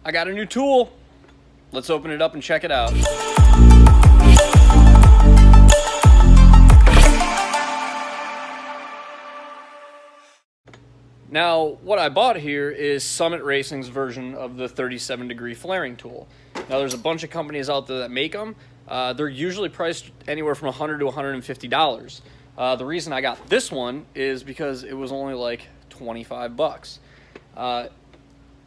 I got a new tool. Let's open it up and check it out. Now, what I bought here is Summit Racing's version of the 37-degree flaring tool. Now, there's a bunch of companies out there that make them. They're usually priced anywhere from $100 to $150. The reason I got this one is because it was only like 25 bucks.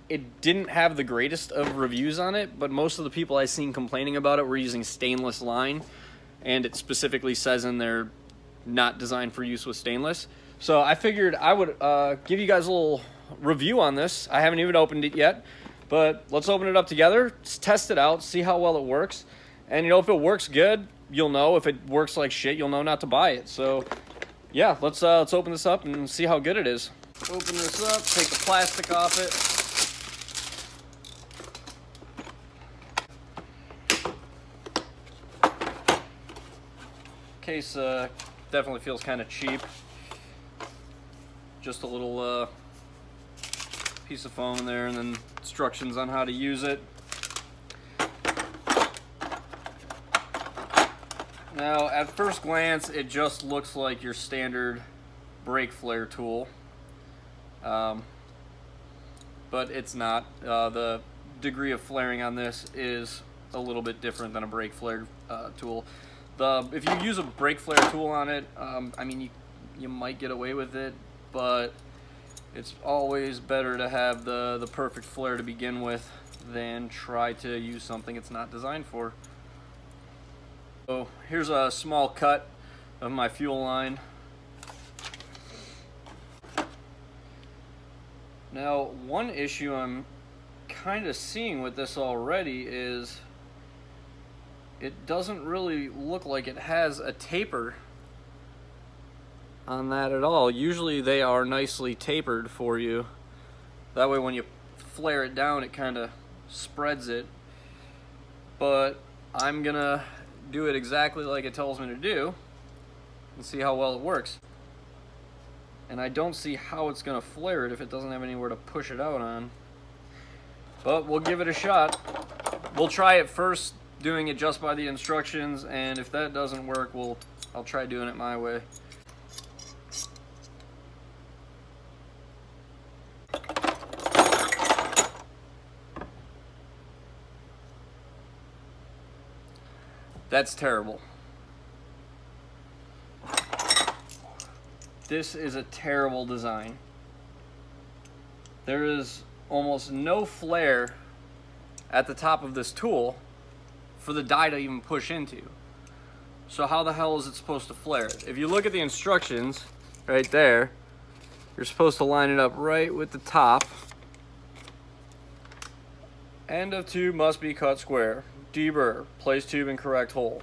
It didn't have the greatest of reviews on it, but most of the people I've seen complaining about it were using stainless line, and it specifically says in there not designed for use with stainless. So I figured I would give you guys a little review on this. I haven't even opened it yet, but let's open it up together, test it out, see how well it works. And you know, if it works good, you'll know. If it works like shit, you'll know not to buy it. So yeah, let's open this up and see how good it is. Open this up, take the plastic off it. Case definitely feels kind of cheap. Just a little piece of foam in there, and then instructions on how to use it. Now, at first glance, it just looks like your standard brake flare tool, but it's not. The degree of flaring on this is a little bit different than a brake flare tool. If you use a brake flare tool on it, I mean, you might get away with it, but it's always better to have the perfect flare to begin with than try to use something it's not designed for. So here's a small cut of my fuel line. Now, one issue I'm kind of seeing with this already is it doesn't really look like it has a taper on that at all. Usually they are nicely tapered for you. That way when you flare it down, it kind of spreads it. But I'm gonna do it exactly like it tells me to do and see how well it works. And I don't see how it's gonna flare it if it doesn't have anywhere to push it out on. But we'll give it a shot. We'll try it first doing it just by the instructions, and if that doesn't work, I'll try doing it my way. That's terrible. This is a terrible design. There is almost no flare at the top of this tool for the die to even push into. So how the hell is it supposed to flare? If you look at the instructions right there, you're supposed to line it up right with the top. End of tube must be cut square. Deburr, place tube in correct hole.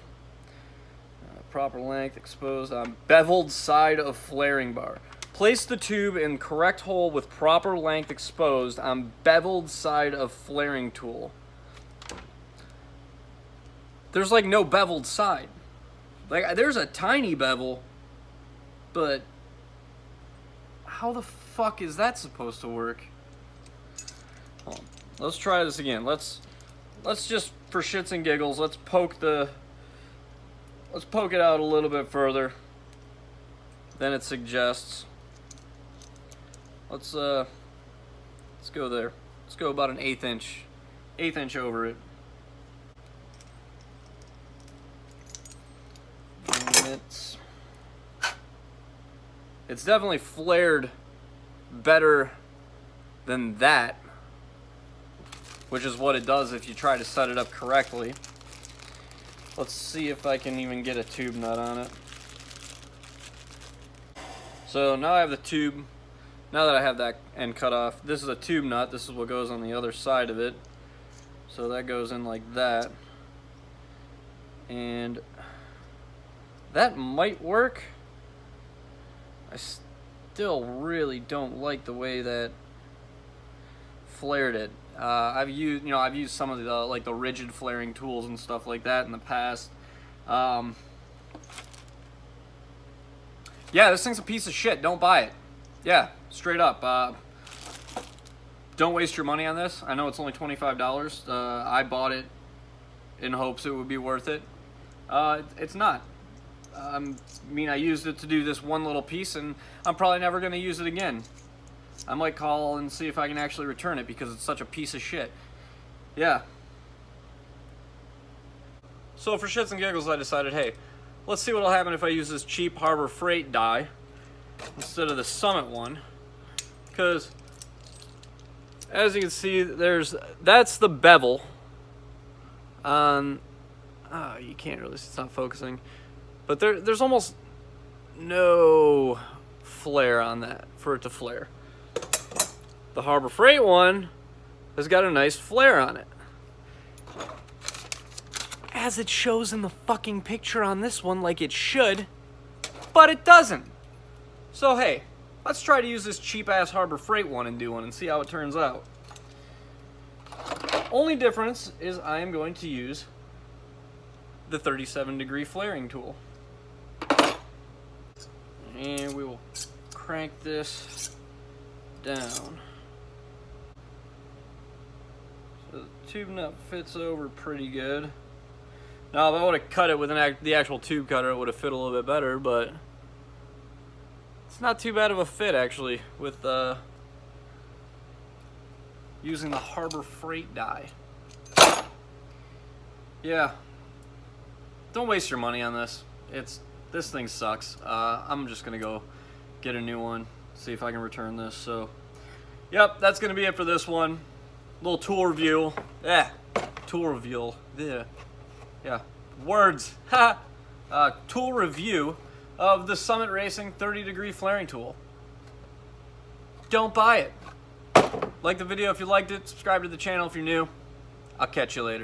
Proper length exposed on beveled side of flaring bar. Place the tube in correct hole with proper length exposed on beveled side of flaring tool. There's like no beveled side. Like, there's a tiny bevel, but how the fuck is that supposed to work? Hold on. Let's try this again. Let's just, for shits and giggles, let's poke it out a little bit further than it suggests. Let's go there. Let's go about an eighth inch over it. And it's definitely flared better than that, which is what it does if you try to set it up correctly. Let's see if I can even get a tube nut on it. So now I have the tube. Now that I have that end cut off, this is a tube nut. This is what goes on the other side of it. So that goes in like that. And that might work. I still really don't like the way that flared it. I've used some of the rigid flaring tools and stuff like that in the past. Yeah, this thing's a piece of shit. Don't buy it. Yeah, straight up. don't waste your money on this. I know it's only $25. I bought it in hopes it would be worth it. It's not. I mean, I used it to do this one little piece, and I'm probably never going to use it again. I might call and see if I can actually return it because it's such a piece of shit. Yeah. So for shits and giggles, I decided, hey, let's see what'll happen if I use this cheap Harbor Freight die instead of the Summit one. Because, as you can see, that's the bevel on... Oh, you can't really, it's not focusing. But there's almost no flare on that for it to flare. The Harbor Freight one has got a nice flare on it, as it shows in the fucking picture on this one, like it should, but it doesn't. So hey, let's try to use this cheap ass Harbor Freight one and do one and see how it turns out. Only difference is I am going to use the 37-degree flaring tool. And we will crank this down. So the tube nut fits over pretty good. Now if I would have cut it with the actual tube cutter, it would have fit a little bit better, but it's not too bad of a fit actually with using the Harbor Freight die. Yeah. Don't waste your money on this. This thing sucks. I'm just gonna go get a new one, see if I can return this. So, yep, that's gonna be it for this one. Little tool review. Tool review. Yeah, words. Tool review of the Summit Racing 30-degree flaring tool. Don't buy it. Like the video if you liked it. Subscribe to the channel if you're new. I'll catch you later.